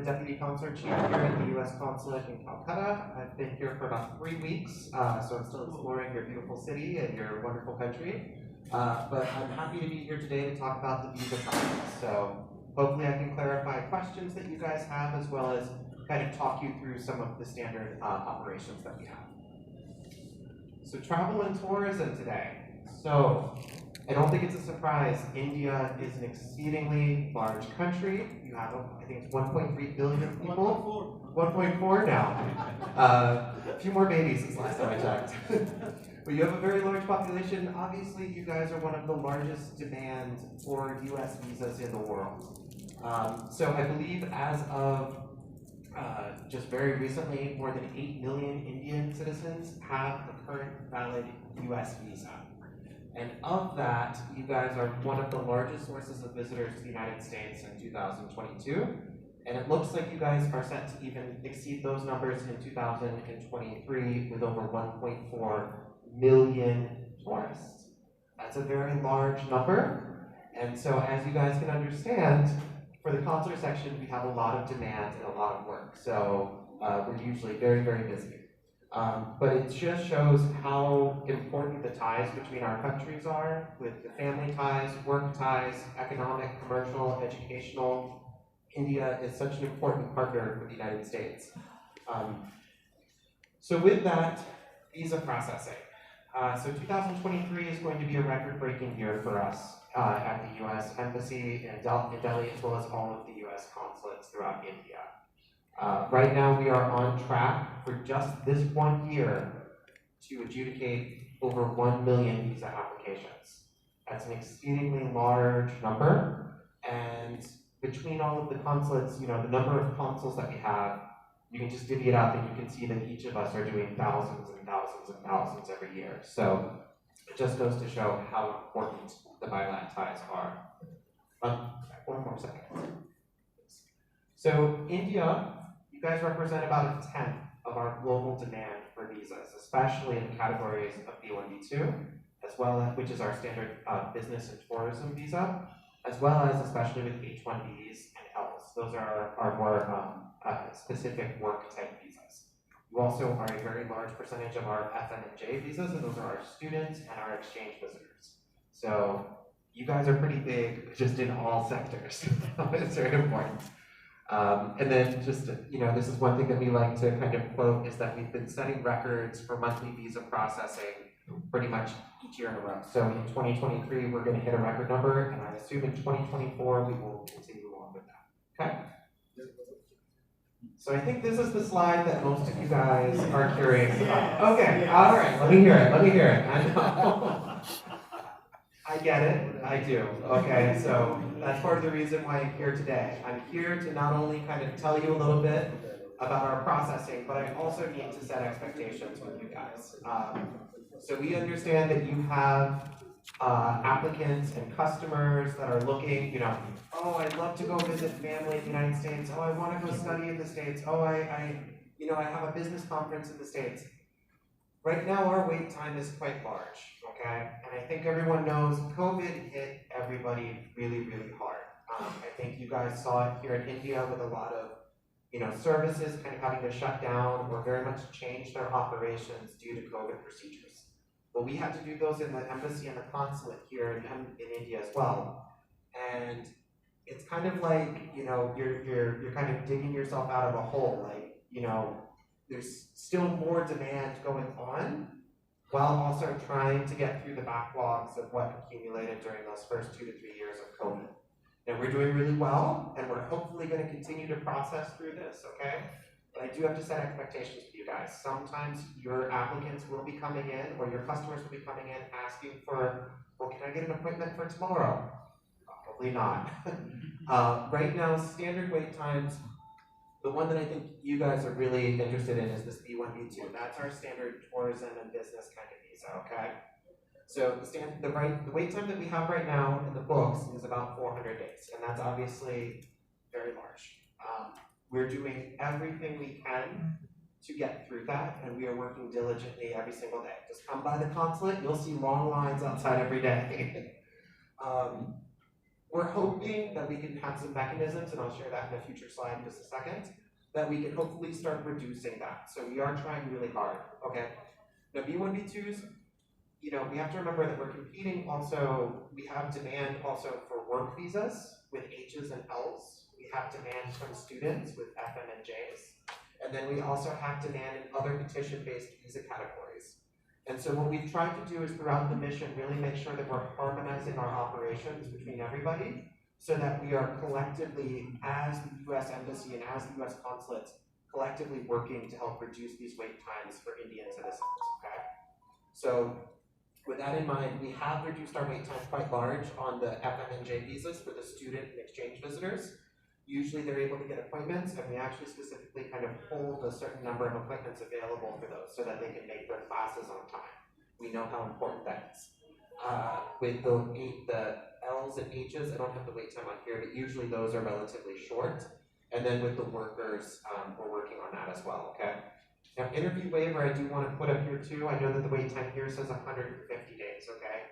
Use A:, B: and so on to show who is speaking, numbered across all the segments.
A: Deputy Consular Chief here at the U.S. Consulate in Calcutta. I've been here for about 3 weeks, so I'm still exploring your beautiful city and your wonderful country. But I'm happy to be here today to talk about the visa process. So hopefully I can clarify questions that you guys have, as well as kind of talk you through some of the standard operations that we have. So travel and tourism today. So I don't think it's a surprise. India is an exceedingly large country. You have, I think it's 1.3 billion people. 1.4 now. A few more babies since last time I checked. But you have a very large population. Obviously, you guys are one of the largest demand for US visas in the world. So I believe as of just very recently, more than 8 million Indian citizens have a current valid US visa. And of that, you guys are one of the largest sources of visitors to the United States in 2022. And it looks like you guys are set to even exceed those numbers in 2023 with over 1.4 million tourists. That's a very large number. And so as you guys can understand, for the consular section, we have a lot of demand and a lot of work. So we're usually very, very busy. But it just shows how important the ties between our countries are, with the family ties, work ties, economic, commercial, educational. India is such an important partner for the United States. So with that, visa processing. So 2023 is going to be a record-breaking year for us at the U.S. Embassy in Delhi, as well as all of the U.S. consulates throughout India. Right now, we are on track for just this 1 year to adjudicate over 1 million visa applications. That's an exceedingly large number, and between all of the consulates, the number of consuls that we have, you can just divvy it up and you can see that each of us are doing thousands and thousands and thousands every year. So it just goes to show how important the bilateral ties are. One more second. So India, you guys represent about a tenth of our global demand for visas, especially in categories of B1, B2, as well as, which is our standard business and tourism visa, as well as especially with H1Bs and Ls. Those are our more specific work type visas. You also are a very large percentage of our FM and J visas, and those are our students and our exchange visitors. So you guys are pretty big, just in all sectors. It's very important. And then just, this is one thing that we like to kind of quote, is that we've been setting records for monthly visa processing pretty much each year in a row. So in 2023, we're going to hit a record number, and I assume in 2024, we will continue on with that. Okay? So I think this is the slide that most of you guys are curious about. Okay, all right, let me hear it, I know. I get it, I do. Okay, so that's part of the reason why I'm here today. I'm here to not only kind of tell you a little bit about our processing, but I also need to set expectations with you guys. So we understand that you have applicants and customers that are looking, oh, I'd love to go visit family in the United States. Oh, I want to go study in the States. Oh, I have a business conference in the States. Right now, our wait time is quite large, okay? And I think everyone knows COVID hit everybody really, really hard. I think you guys saw it here in India with a lot of, services kind of having to shut down or very much change their operations due to COVID procedures. But we had to do those in the embassy and the consulate here in India as well. And it's kind of like, you're kind of digging yourself out of a hole. Like, there's still more demand going on, while also trying to get through the backlogs of what accumulated during those first 2 to 3 years of COVID. And we're doing really well, and we're hopefully going to continue to process through this, okay? But I do have to set expectations with you guys. Sometimes your applicants will be coming in, or your customers will be coming in asking for, well, can I get an appointment for tomorrow? Probably not. Right now, standard wait times, the one that I think you guys are really interested in is this B1, B2. That's our standard tourism and business kind of visa, okay? So the wait time that we have right now in the books is about 400 days, and that's obviously very large. We're doing everything we can to get through that, and we are working diligently every single day. Just come by the consulate, you'll see long lines outside every day. We're hoping that we can have some mechanisms, and I'll share that in a future slide in just a second, that we can hopefully start reducing that. So we are trying really hard, okay? Now B1, B2s, you know, we have to remember that we're competing also, we have demand also for work visas with H's and L's. We have demand from students with FM and J's. And then we also have demand in other petition-based visa categories. And so what we've tried to do is throughout the mission really make sure that we're harmonizing our operations between everybody so that we are collectively, as the US Embassy and as the US Consulate, collectively working to help reduce these wait times for Indian citizens, okay? So with that in mind, we have reduced our wait times quite large on the FM and J visas for the student and exchange visitors. Usually they're able to get appointments, and we actually specifically kind of hold a certain number of appointments available for those so that they can make their classes on time. We know how important that is. With the L's and H's, I don't have the wait time on here, but usually those are relatively short. And then with the workers, we're working on that as well, okay? Now, interview waiver, I do want to put up here too. I know that the wait time here says 150 days, okay?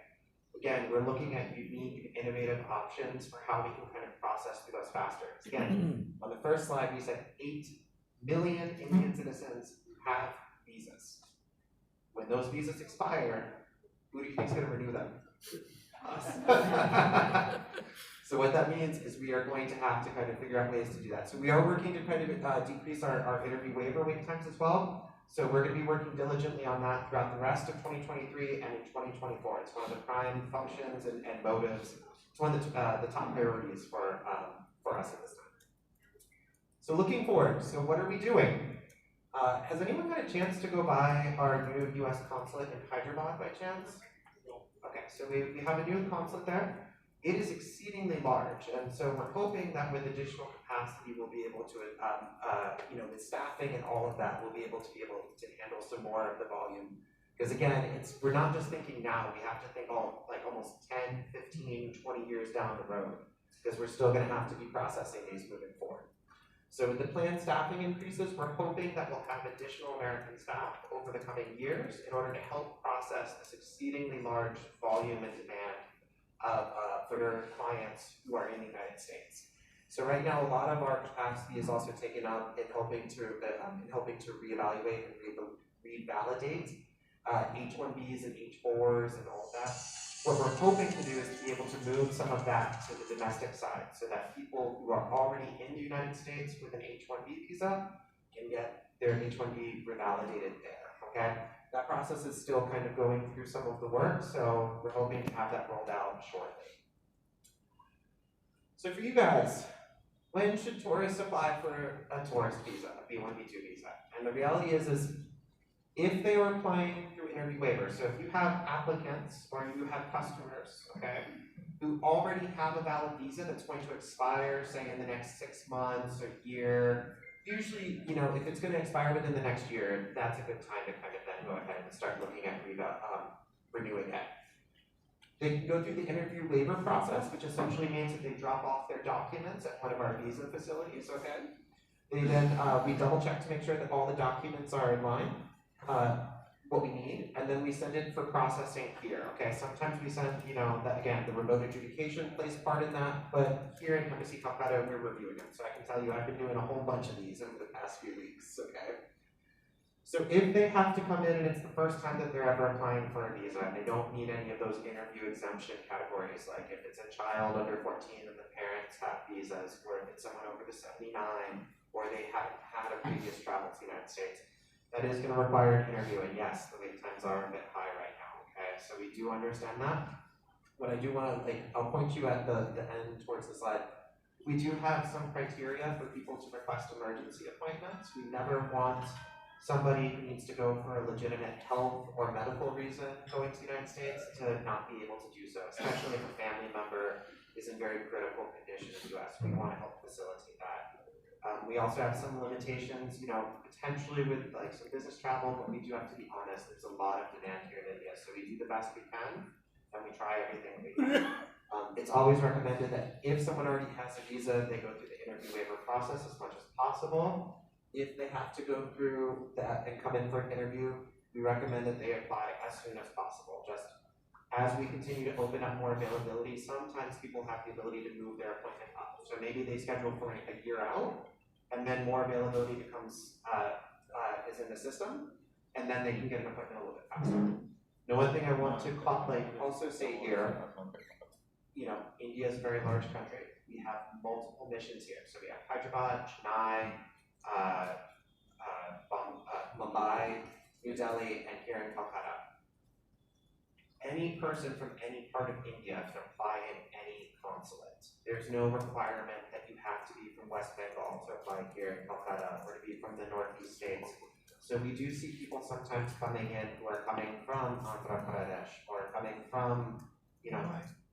A: Again, we're looking at unique and innovative options for how we can kind of process through those faster. Again, on the first slide, we said 8 million Indian citizens have visas. When those visas expire, who do you think is going to renew them? Us. So what that means is we are going to have to kind of figure out ways to do that. So we are working to kind of decrease our interview waiver wait times as well. So we're going to be working diligently on that throughout the rest of 2023 and in 2024. It's one of the prime functions and motives. It's one of the top priorities for us at this time. So looking forward, so what are we doing? Has anyone got a chance to go by our new US consulate in Hyderabad by chance? Okay, so we have a new consulate there. It is exceedingly large, and so we're hoping that with additional capacity, we'll be able to, you know, with staffing and all of that, we'll be able to handle some more of the volume. Because again, we're not just thinking now, we have to think almost 10, 15, 20 years down the road, because we're still going to have to be processing these moving forward. So with the planned staffing increases, we're hoping that we'll have additional American staff over the coming years in order to help process this exceedingly large volume and demand for clients who are in the United States. So right now, a lot of our capacity is also taken up in helping to reevaluate and revalidate H-1Bs and H-4s and all of that. What we're hoping to do is to be able to move some of that to the domestic side so that people who are already in the United States with an H-1B visa can get their H-1B revalidated there, okay? That process is still kind of going through some of the work, so we're hoping to have that rolled out shortly. So for you guys, when should tourists apply for a tourist visa, a B1, B2 visa? And the reality is if they are applying through interview waiver, so if you have applicants or you have customers, okay, who already have a valid visa that's going to expire, say in the next 6 months or year, usually, you know, if it's going to expire within the next year, that's a good time to kind of then go ahead and start looking at renewing it. They can go through the interview waiver process, which essentially means that they drop off their documents at one of our visa facilities, okay? They then, we double check to make sure that all the documents are in line, what we need, and then we send it for processing here, okay? Sometimes we send, you know, that again, the remote adjudication plays part in that, but here in Embassy Calcutta, we're reviewing them. So I can tell you I've been doing a whole bunch of these over the past few weeks, okay? So if they have to come in and it's the first time that they're ever applying for a visa and they don't need any of those interview exemption categories, like if it's a child under 14 and the parents have visas, or if it's someone over the 79, or they haven't had a previous travel to the United States, that is going to require an interview, and yes, the wait times are a bit high right now, okay? So we do understand that. What I do want to, I'll point you at the end towards the slide. We do have some criteria for people to request emergency appointments. We never want somebody who needs to go for a legitimate health or medical reason going to the United States to not be able to do so, especially if a family member is in very critical condition in the US. We want to help facilitate that. We also have some limitations, you know, potentially with like some business travel, but we do have to be honest, there's a lot of demand here in India, so we do the best we can, and we try everything we can. It's always recommended that if someone already has a visa, they go through the interview waiver process as much as possible. If they have to go through that and come in for an interview, we recommend that they apply as soon as possible. Just as we continue to open up more availability, sometimes people have the ability to move their appointment up. So maybe they schedule for a year out, and then more availability becomes is in the system, and then they can get an appointment a little bit faster. Now, one thing I want to also say here, India is a very large country. We have multiple missions here. So we have Hyderabad, Chennai, Mumbai, New Delhi, and here in Calcutta. Any person from any part of India can apply in any consulate. There's no requirement that you have to be from West Bengal to apply here in Calcutta or to be from the Northeast states. So we do see people sometimes coming in who are coming from Andhra Pradesh or coming from,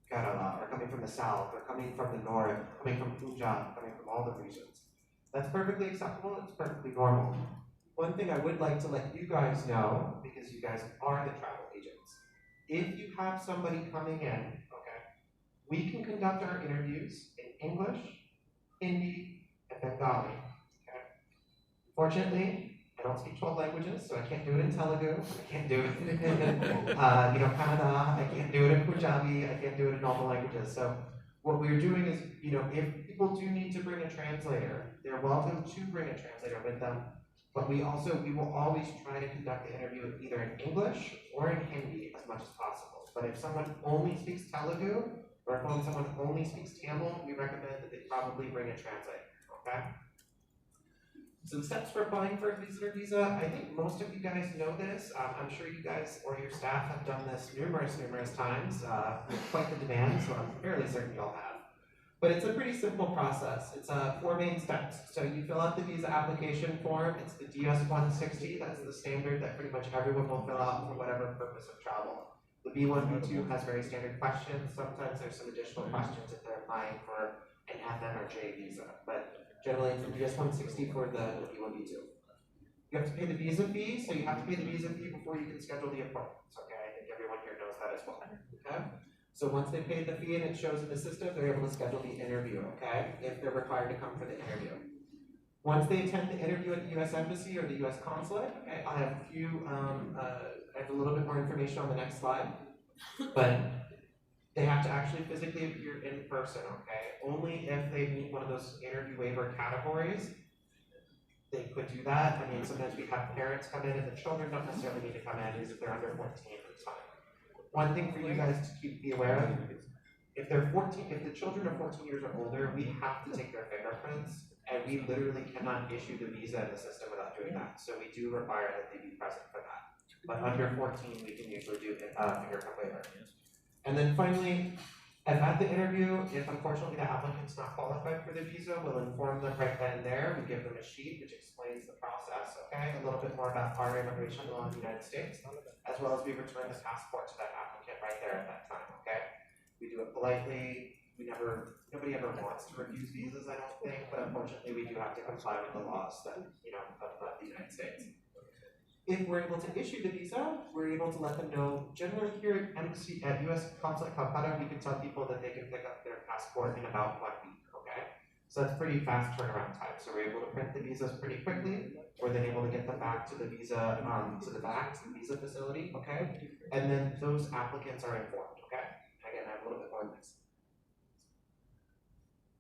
A: Kerala, or coming from the south, or coming from the north, coming from Punjab, coming from all the regions. That's perfectly acceptable, it's perfectly normal. One thing I would like to let you guys know, because you guys are the travel agents, if you have somebody coming in, we can conduct our interviews in English, Hindi, and Bengali. Fortunately, I don't speak 12 languages, so I can't do it in Telugu, I can't do it in Kannada, I can't do it in Punjabi, I can't do it in all the languages. So what we're doing is, if people do need to bring a translator, they're welcome to bring a translator with them, but we will always try to conduct the interview either in English or in Hindi as much as possible. But if someone only speaks Telugu, or if someone only speaks Tamil, we recommend that they probably bring a translator, okay? So the steps for applying for a visitor visa, I think most of you guys know this. I'm sure you guys or your staff have done this numerous times with quite the demand, so I'm fairly certain you all have. But it's a pretty simple process. It's 4 main steps. So you fill out the visa application form. It's the DS-160. That's the standard that pretty much everyone will fill out for whatever purpose of travel. The B1, B2 has very standard questions. Sometimes there's some additional questions if they're applying for an FM or J visa. But generally, it's the DS-160 for the B1, B2. You have to pay the visa fee, so you have to pay the visa fee before you can schedule the appointments, okay? I think everyone here knows that as well, okay? So once they pay the fee and it shows in the system, they're able to schedule the interview, okay? If they're required to come for the interview. Once they attend the interview at the U.S. Embassy or the U.S. Consulate, okay, I have a little bit more information on the next slide, but they have to actually physically appear in person, okay? Only if they meet one of those interview waiver categories, they could do that. I mean, sometimes we have parents come in and the children don't necessarily need to come in if they're under 14 it's fine. One thing for you guys to be aware of, if the children are 14 years or older, we have to take their fingerprints, and we literally cannot issue the visa in the system without doing that. So we do require that they be present for that. But under 14, we can usually do fingerprint waiver. And then finally, at the interview, if unfortunately the applicant's not qualified for the visa, we'll inform them right then and there. We give them a sheet which explains the process, okay? A little bit more about our immigration law in the United States, as well as we return the passport to that applicant right there at that time, okay? We do it politely. Nobody ever wants to refuse visas, I don't think, but unfortunately we do have to comply with the laws that, of the United States. If we're able to issue the visa, we're able to let them know. Generally here at U.S. Consulate Calcutta, we can tell people that they can pick up their passport in about 1 week, okay? So that's pretty fast turnaround time. So we're able to print the visas pretty quickly. We're then able to get them back to the visa, to the visa facility, okay? And then those applicants are informed, okay? Again, I have a little bit more on this.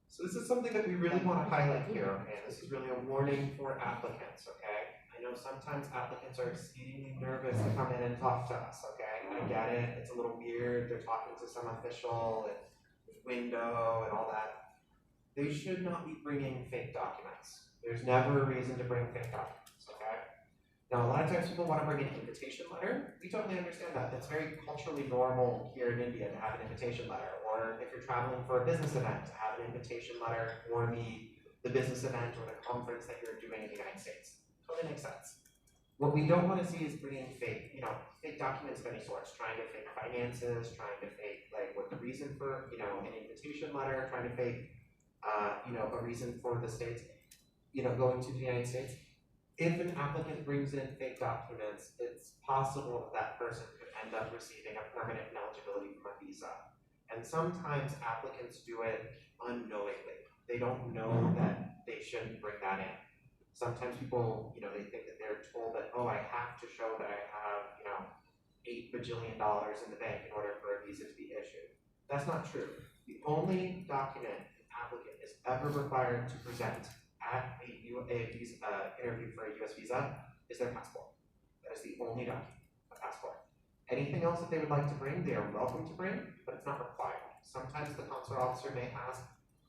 A: So this is something that we really want to highlight here, okay? This is really a warning for applicants, okay? I know sometimes applicants are exceedingly nervous to come in and talk to us, okay? I get it, it's a little weird, they're talking to some official, and window and all that. They should not be bringing fake documents. There's never a reason to bring fake documents, okay? Now, a lot of times people want to bring an invitation letter. We totally understand that. That's very culturally normal here in India to have an invitation letter. Or if you're traveling for a business event, to have an invitation letter for the business event or the conference that you're doing in the United States. Totally makes sense. What we don't want to see is bringing fake documents of any sorts, trying to fake finances, trying to fake what the reason for, an invitation letter, trying to fake, a reason for the states, going to the United States. If an applicant brings in fake documents, it's possible that person could end up receiving a permanent ineligibility from a visa. And sometimes applicants do it unknowingly. They don't know that they shouldn't bring that in. Sometimes people, they think that they're told that, oh, I have to show that I have, $8 bajillion in the bank in order for a visa to be issued. That's not true. The only document an applicant is ever required to present at a interview for a US visa is their passport. That is the only document, a passport. Anything else that they would like to bring, they are welcome to bring, but it's not required. Sometimes the consular officer may ask,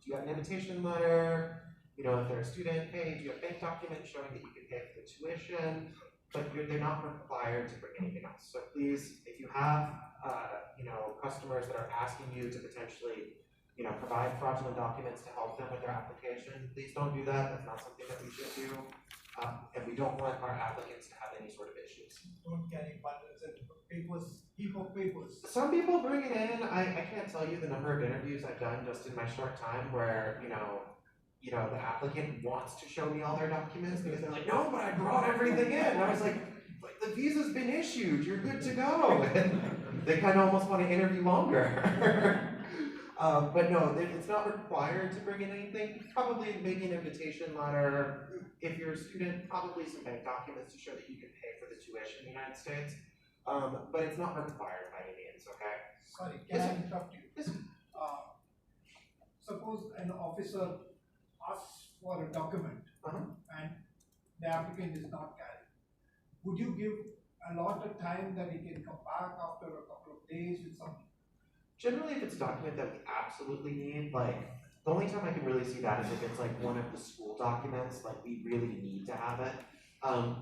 A: do you have an invitation letter? You know, if they're a student, hey, do you have bank documents showing that you can pay for the tuition? But they're not required to bring anything else. So please, if you have, customers that are asking you to potentially, provide fraudulent documents to help them with their application, please don't do that. That's not something that we should do. And we don't want our applicants to have any sort of issues.
B: Don't carry bundles and papers, heap of papers.
A: Some people bring it in. I can't tell you the number of interviews I've done just in my short time where, the applicant wants to show me all their documents because they're like, no, but I brought everything in. And I was like, the visa's been issued, you're good to go. And they kind of almost want to interview longer. But no, it's not required to bring in anything. Probably maybe an invitation letter. If you're a student, probably some bank documents to show that you can pay for the tuition in the United States. But it's not required by any means, okay?
B: Sorry, can I interrupt you? Suppose an officer asks for a document and the applicant is not carrying. Would you give a lot of time that he can come back after a couple of days with something?
A: Generally, if it's a document that we absolutely need, like, the only time I can really see that is if it's like one of the school documents, like we really need to have it.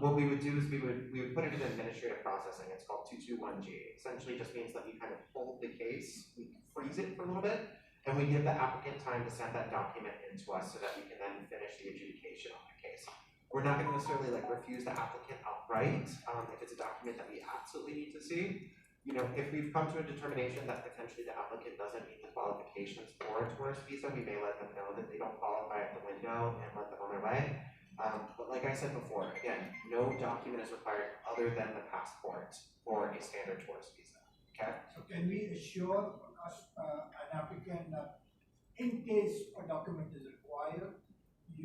A: What we would do is we would put it in administrative processing. It's called 221G. Essentially just means that we kind of hold the case, we freeze it for a little bit, and we give the applicant time to send that document into us so that we can then finish the adjudication on the case. We're not going to necessarily refuse the applicant outright if it's a document that we absolutely need to see. If we've come to a determination that potentially the applicant doesn't meet the qualifications for a tourist visa, we may let them know that they don't qualify at the window and let them on their way. But like I said before, again, no document is required other than the passport for a standard tourist visa. Okay?
B: So can we assure an applicant that in case a document is required, the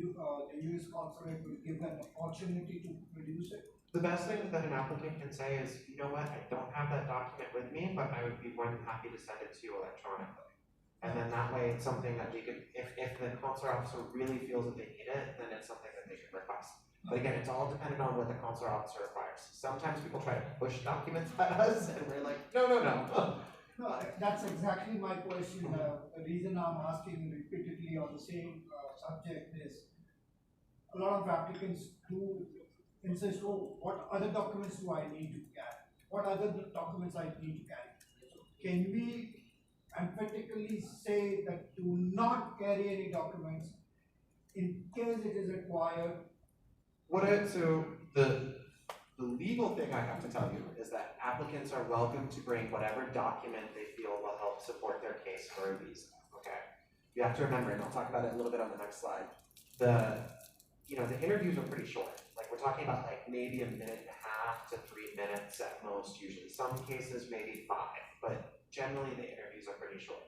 B: US consulate will give them an opportunity to produce it?
A: The best thing that an applicant can say is, you know what, I don't have that document with me, but I would be more than happy to send it to you electronically. And then that way it's something that we could, if the consular officer really feels that they need it, then it's something that they can request. But again, it's all dependent on what the consular officer requires. Sometimes people try to push documents at us and we're like, no.
B: No, that's exactly my question. The reason I'm asking repeatedly on the same subject is a lot of applicants do insist, oh, what other documents do I need to carry? What other documents I need to carry? So can we emphatically say that do not carry any documents in case it is required?
A: So the legal thing I have to tell you is that applicants are welcome to bring whatever document they feel will help support their case for a visa, okay? You have to remember, and I'll talk about it a little bit on the next slide, the interviews are pretty short. Like we're talking about maybe a minute and a half to 3 minutes at most usually. Some cases maybe 5, but generally the interviews are pretty short.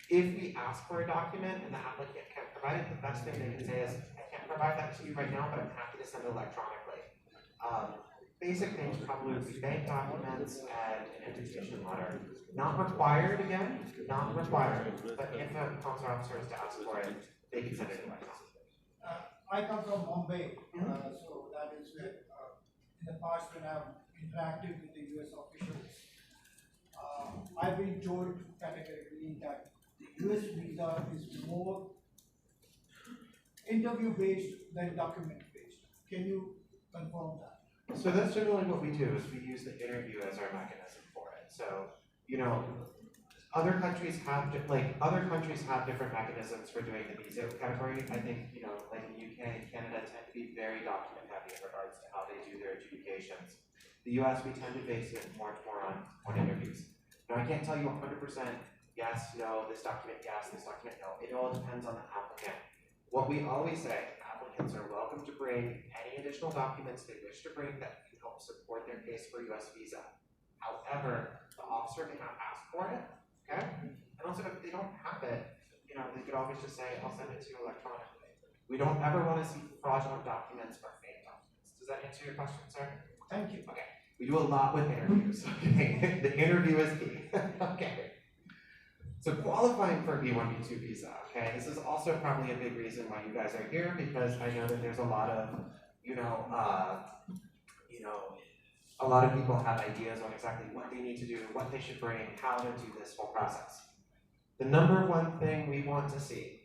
A: If we ask for a document and the applicant can't provide it, the best thing they can say is, I can't provide that to you right now, but I'm happy to send it electronically. Basic things probably would be bank documents and an invitation letter. Not required again, not required, but if a consular officer is to ask for it, they can send it electronically.
B: I come from Bombay, so that is where in the past when I've interacted with the US officials, I've been told categorically that the US visa is more interview based than document based. Can you confirm that?
A: So that's generally what we do, is we use the interview as our mechanism for it. So, other countries have different mechanisms for doing the visa category. I think, like the UK and Canada tend to be very document heavy in regards to how they do their adjudications. The US, we tend to base it more on interviews. Now, I can't tell you 100% yes, no, this document yes, this document no. It all depends on the applicant. What we always say, applicants are welcome to bring any additional documents they wish to bring that can help support their case for a US visa. However, the officer may not ask for it, okay? And also if they don't have it, they could always just say, I'll send it to you electronically. We don't ever want to see fraudulent documents or fake documents. Does that answer your question, sir?
B: Thank you.
A: Okay. We do a lot with interviews, okay? The interview is key, okay? So qualifying for a B1, B2 visa, okay? This is also probably a big reason why you guys are here, because I know that there's a lot of, a lot of people have ideas on exactly what they need to do, what they should bring, how to do this whole process. The number one thing we want to see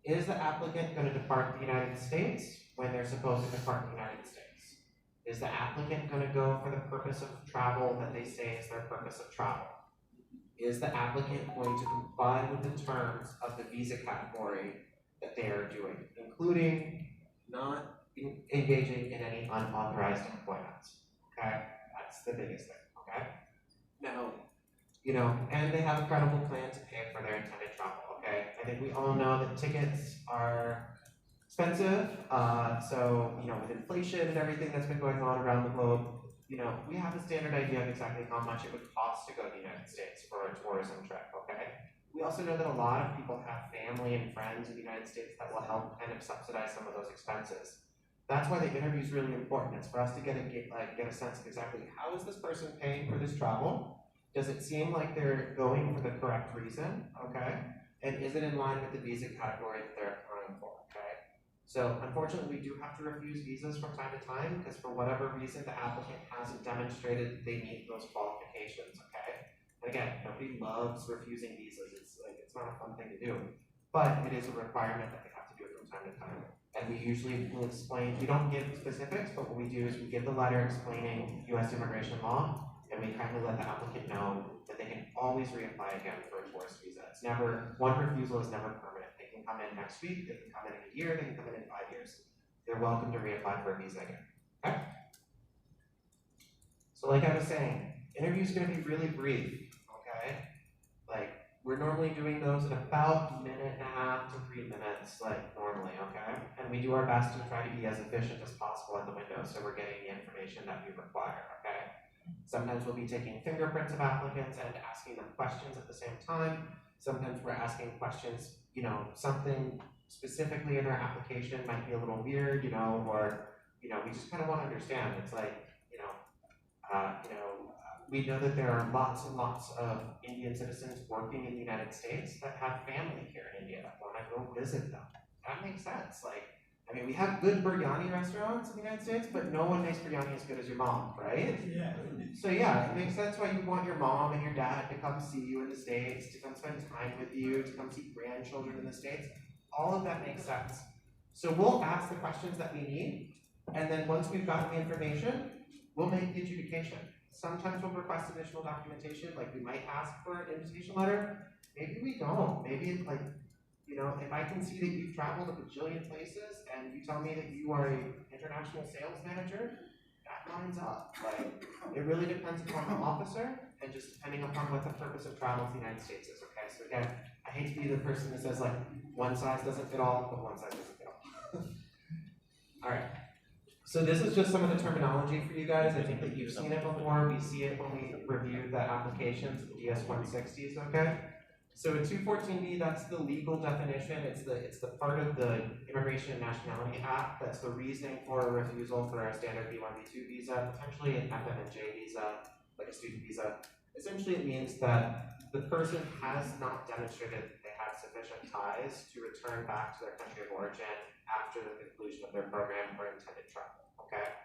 A: is the applicant going to depart the United States when they're supposed to depart the United States? Is the applicant going to go for the purpose of travel that they say is their purpose of travel? Is the applicant going to comply with the terms of the visa category that they are doing, including not engaging in any unauthorized employment? Okay, that's the biggest thing, okay? Now, and they have a credible plan to pay for their intended travel, okay? I think we all know that tickets are expensive, so, with inflation and everything that's been going on around the globe, we have a standard idea of exactly how much it would cost to go to the United States for a tourism trip, okay? We also know that a lot of people have family and friends in the United States that will help kind of subsidize some of those expenses. That's why the interview is really important. It's for us to get a sense of exactly how is this person paying for this travel? Does it seem like they're going for the correct reason, okay? And is it in line with the visa category that they're applying for, okay? So unfortunately, we do have to refuse visas from time to time because for whatever reason, the applicant hasn't demonstrated they meet those qualifications, okay? And again, nobody loves refusing visas. It's not a fun thing to do, but it is a requirement that they have to do it from time to time. And we usually will explain, we don't give specifics, but what we do is we give the letter explaining US immigration law, and we kindly let the applicant know that they can always reapply again for a tourist visa. It's never, one refusal is never permanent. They can come in next week, they can come in a year, they can come in 5 years. They're welcome to reapply for a visa again, okay? So like I was saying, interview's gonna be really brief, okay? We're normally doing those in about 1.5 to 3 minutes, normally, okay? And we do our best to try to be as efficient as possible at the window so we're getting the information that we require, okay? Sometimes we'll be taking fingerprints of applicants and asking them questions at the same time. Sometimes we're asking questions, something specifically in their application might be a little weird, or, we just kind of want to understand. It's we know that there are lots and lots of Indian citizens working in the United States that have family here in India that want to go visit them. That makes sense. We have good biryani restaurants in the United States, but no one makes biryani as good as your mom, right?
B: Yeah.
A: So yeah, it makes sense why you want your mom and your dad to come see you in the States, to come spend time with you, to come see grandchildren in the States. All of that makes sense. So we'll ask the questions that we need, and then once we've gotten the information, we'll make the adjudication. Sometimes we'll request additional documentation, we might ask for an invitation letter. Maybe we don't. Maybe it's if I can see that you've traveled a bajillion places and you tell me that you are an international sales manager, that lines up. It really depends upon the officer and just depending upon what the purpose of travel to the United States is, okay? So again, I hate to be the person that says one size doesn't fit all, but one size doesn't fit all. All right. So this is just some of the terminology for you guys. I think that you've seen it before. We see it when we review the applications, the DS-160s, okay? So a 214B, that's the legal definition. It's the part of the Immigration and Nationality Act that's the reasoning for a refusal for a standard B1, B2 visa, potentially an FMNJ visa, like a student visa. Essentially, it means that the person has not demonstrated that they have sufficient ties to return back to their country of origin after the conclusion of their program or intended travel, okay?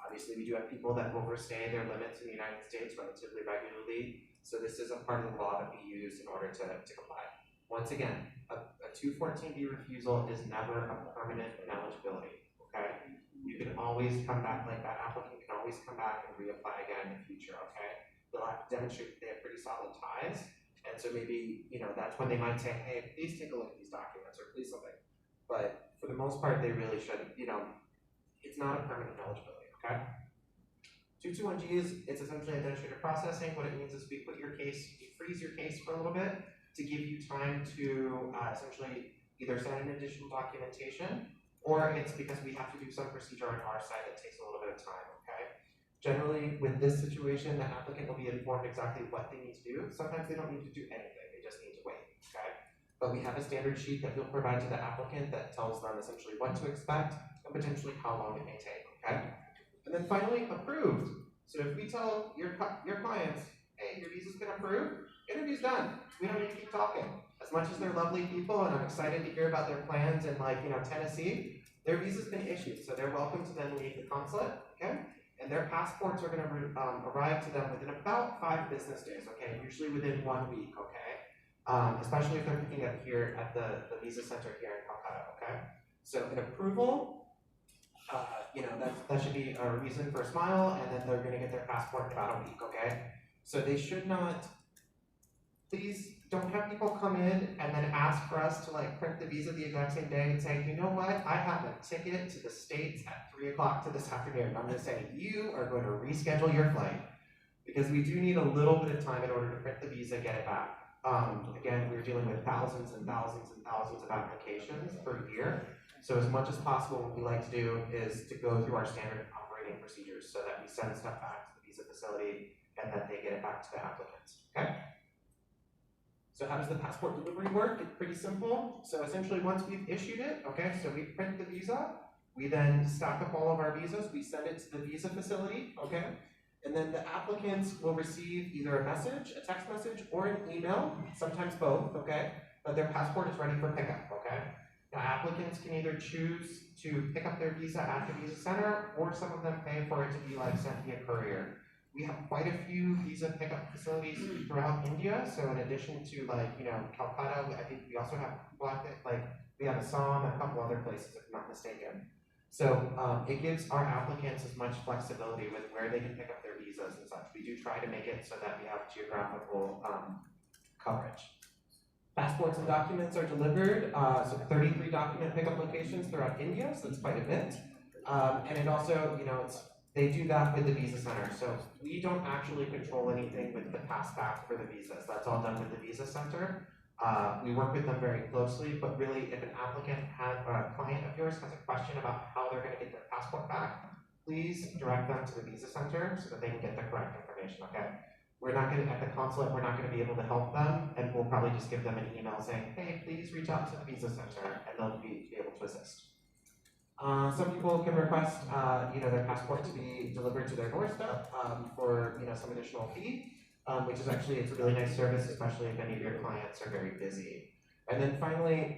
A: Obviously, we do have people that overstay their limits in the United States relatively regularly, so this is a part of the law that we use in order to comply. Once again, a 214B refusal is never a permanent ineligibility, okay? You can always come back, that applicant can always come back and reapply again in the future, okay? They'll have to demonstrate that they have pretty solid ties, and so maybe, that's when they might say, hey, please take a look at these documents, or please something. But for the most part, they really shouldn't, it's not a permanent eligibility, okay? 221G it's essentially administrative processing. What it means is we freeze your case for a little bit to give you time to essentially either send in additional documentation, or it's because we have to do some procedure on our side that takes a little bit of time, okay? Generally, with this situation, the applicant will be informed exactly what they need to do. Sometimes they don't need to do anything, they just need to wait, okay? But we have a standard sheet that we'll provide to the applicant that tells them essentially what to expect and potentially how long it may take, okay? And then finally, approved. So if we tell your clients, hey, your visa's been approved, interview's done. We don't need to keep talking. As much as they're lovely people and I'm excited to hear about their plans in Tennessee, their visa's been issued. So they're welcome to then leave the consulate, okay? And their passports are gonna arrive to them within about 5 business days, okay? Usually within 1 week, okay? Especially if they're picking up here at the visa center here in Calcutta, okay? So an approval, that should be a reason for a smile, and then they're gonna get their passport in about a week, okay? So they should not, please don't have people come in and then ask for us to print the visa the exact same day and say, you know what, I have a ticket to the States at 3 o'clock this afternoon. I'm gonna say, you are going to reschedule your flight, because we do need a little bit of time in order to print the visa, get it back. Again, we're dealing with thousands and thousands and thousands of applications per year. So as much as possible, what we like to do is to go through our standard operating procedures so that we send stuff back to the visa facility and that they get it back to the applicants, okay? So how does the passport delivery work? It's pretty simple. So essentially once we've issued it, okay, so we print the visa, we then stack up all of our visas, we send it to the visa facility, okay? And then the applicants will receive either a message, a text message, or an email, sometimes both, okay? But their passport is ready for pickup, okay? Now applicants can either choose to pick up their visa at the visa center, or some of them pay for it to be sent via courier. We have quite a few visa pickup facilities throughout India, so in addition to Calcutta, I think we also have we have Assam and a couple other places if I'm not mistaken. So it gives our applicants as much flexibility with where they can pick up their visas and such. We do try to make it so that we have geographical coverage. Passports and documents are delivered, so 33 document pickup locations throughout India, so that's quite a bit. And it also, they do that with the visa center. So we don't actually control anything with the pass back for the visas. That's all done with the visa center. We work with them very closely, but really if an applicant a client of yours has a question about how they're gonna get their passport back, please direct them to the visa center so that they can get the correct information, okay? We're not gonna, at the consulate, we're not gonna be able to help them, and we'll probably just give them an email saying, hey, please reach out to the visa center, and they'll be able to assist. Some people can request, their passport to be delivered to their doorstep for, some additional fee, which is actually, it's a really nice service, especially if any of your clients are very busy. And then finally,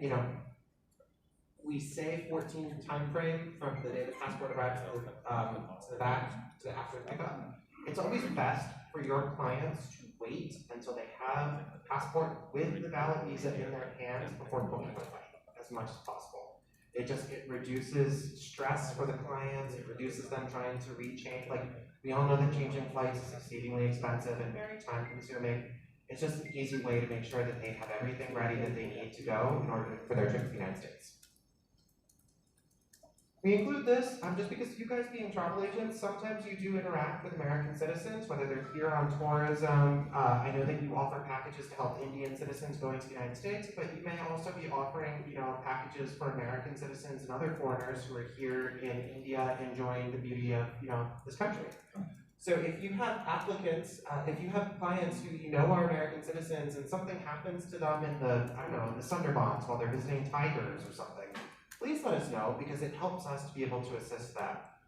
A: we say 14 time frame from the day the passport arrives to the back to after pickup. It's always best for your clients to wait until they have the passport with the valid visa in their hands before booking the flight as much as possible. It reduces stress for the clients, it reduces them trying to rechange. We all know that changing flights is exceedingly expensive and very time consuming. It's just an easy way to make sure that they have everything ready that they need to go in order for their trip to the United States. We include this just because you guys being travel agents, sometimes you do interact with American citizens, whether they're here on tourism. I know that you offer packages to help Indian citizens going to the United States, but you may also be offering, packages for American citizens and other foreigners who are here in India enjoying the beauty of, this country. So if you have applicants, if you have clients who are American citizens and something happens to them in the Sundarbans while they're visiting tigers or something, please let us know, because it helps us to be able to assist that.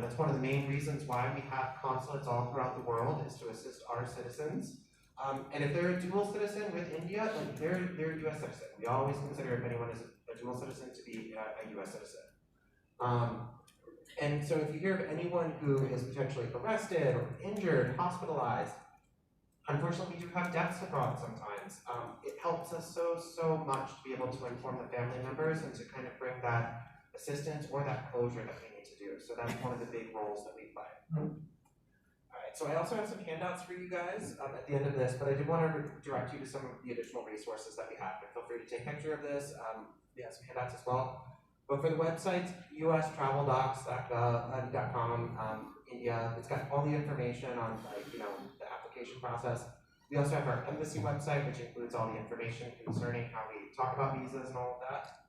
A: That's one of the main reasons why we have consulates all throughout the world, is to assist our citizens. And if they're a dual citizen with India, they're a U.S. citizen. We always consider if anyone is a dual citizen to be a U.S. citizen. And so if you hear of anyone who is potentially arrested or injured, hospitalized, unfortunately, we do have deaths abroad sometimes. It helps us so much to be able to inform the family members and to kind of bring that assistance or that closure that we need to do. So that's one of the big roles that we play. Alright, so I also have some handouts for you guys at the end of this, but I did want to direct you to some of the additional resources that we have. And feel free to take a picture of this. We have some handouts as well. But for the website, ustraveldocs.com, India, it's got all the information on the application process. We also have our embassy website, which includes all the information concerning how we talk about visas and all of that.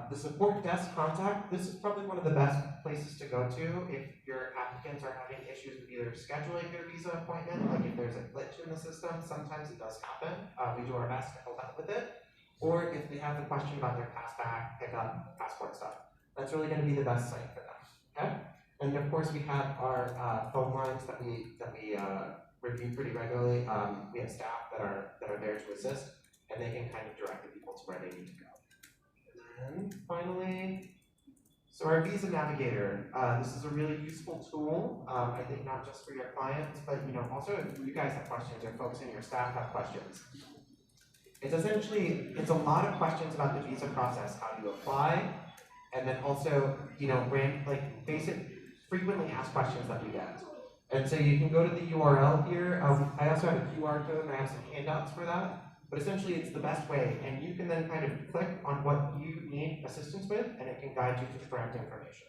A: The support desk contact, this is probably one of the best places to go to if your applicants are having issues with either scheduling their visa appointment, like if there's a glitch in the system, sometimes it does happen. We do our best to help out with it. Or if they have a question about their pass back, pickup, passport stuff. That's really going to be the best site for them, okay? And of course, we have our phone lines that we review pretty regularly. We have staff that are there to assist, and they can kind of direct the people to where they need to go. And then finally, so our Visa Navigator. This is a really useful tool. I think not just for your clients, but also if you guys have questions or folks in your staff have questions. It's a lot of questions about the visa process, how do you apply, and then also basic frequently asked questions that we get. And so you can go to the URL here. I also have a QR code and I have some handouts for that. But essentially it's the best way, and you can then kind of click on what you need assistance with, and it can guide you to the correct information.